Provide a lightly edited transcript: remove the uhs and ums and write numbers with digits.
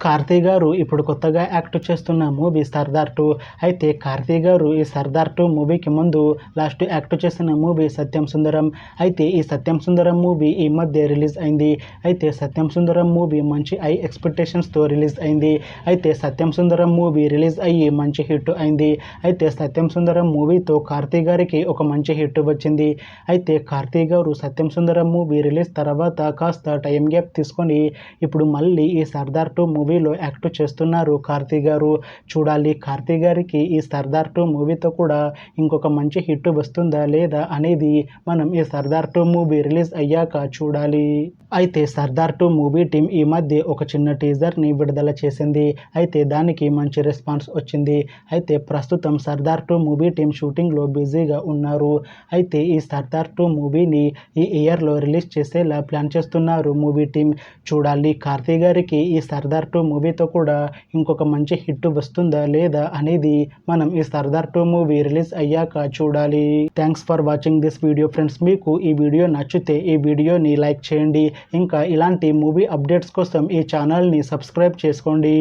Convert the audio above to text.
కార్తీ గారు ఇప్పుడు కొత్తగా యాక్ట్ చేస్తున్న మూవీ సర్దార్ 2. అయితే కార్తీ గారు ఈ సర్దార్ 2 మూవీకి ముందు లాస్ట్ యాక్ట్ చేసిన మూవీ సత్యం సుందరం. అయితే ఈ సత్యం సుందరం మూవీ ఈ మధ్య రిలీజ్ అయింది. అయితే సత్యం సుందరం మూవీ మంచి హై ఎక్స్పెక్టేషన్స్తో రిలీజ్ అయింది. అయితే సత్యం సుందరం మూవీ రిలీజ్ అయ్యి మంచి హిట్ అయింది. అయితే సత్యం సుందరం మూవీతో కార్తీ గారికి ఒక మంచి హిట్ వచ్చింది. అయితే కార్తీ గారు సత్యం సుందరం మూవీ రిలీజ్ తర్వాత కాస్త టైం గ్యాప్ తీసుకొని ఇప్పుడు మళ్ళీ ఈ సర్దార్ 2 మూవీలో యాక్ట్ చేస్తున్నారు కార్తీ గారు. చూడాలి కార్తీ గారికి ఈ సర్దార్ 2 మూవీతో కూడా ఇంకొక మంచి హిట్ వస్తుందా లేదా అనేది మనం ఈ సర్దార్ 2 మూవీ రిలీజ్ అయ్యాక చూడాలి. అయితే సర్దార్ 2 మూవీ టీం ఈ మధ్య ఒక చిన్న టీజర్ని విడుదల చేసింది. అయితే దానికి మంచి రెస్పాన్స్ వచ్చింది. అయితే ప్రస్తుతం సర్దార్ 2 మూవీ టీం షూటింగ్లో బిజీగా ఉన్నారు. అయితే ఈ సర్దార్ 2 మూవీని ఈ ఇయర్లో రిలీజ్ చేసేలా ప్లాన్ చేస్తున్నారు మూవీ టీం. చూడాలి కార్తీ గారికి ఈ సర్దార్ 2 మూవీతో కూడా ఇంకొక మంచి హిట్ వస్తుందా లేదా అనేది మనం ఈ సర్దార్ 2 మూవీ రిలీజ్ అయ్యాక చూడాలి. Thanks for watching this video friends. మీకు ఈ వీడియో నచ్చితే ఈ వీడియోని లైక్ చేయండి. ఇంకా ఇలాంటి మూవీ అప్డేట్స్ కోసం ఈ ఛానల్ని సబ్స్క్రైబ్ చేసుకోండి.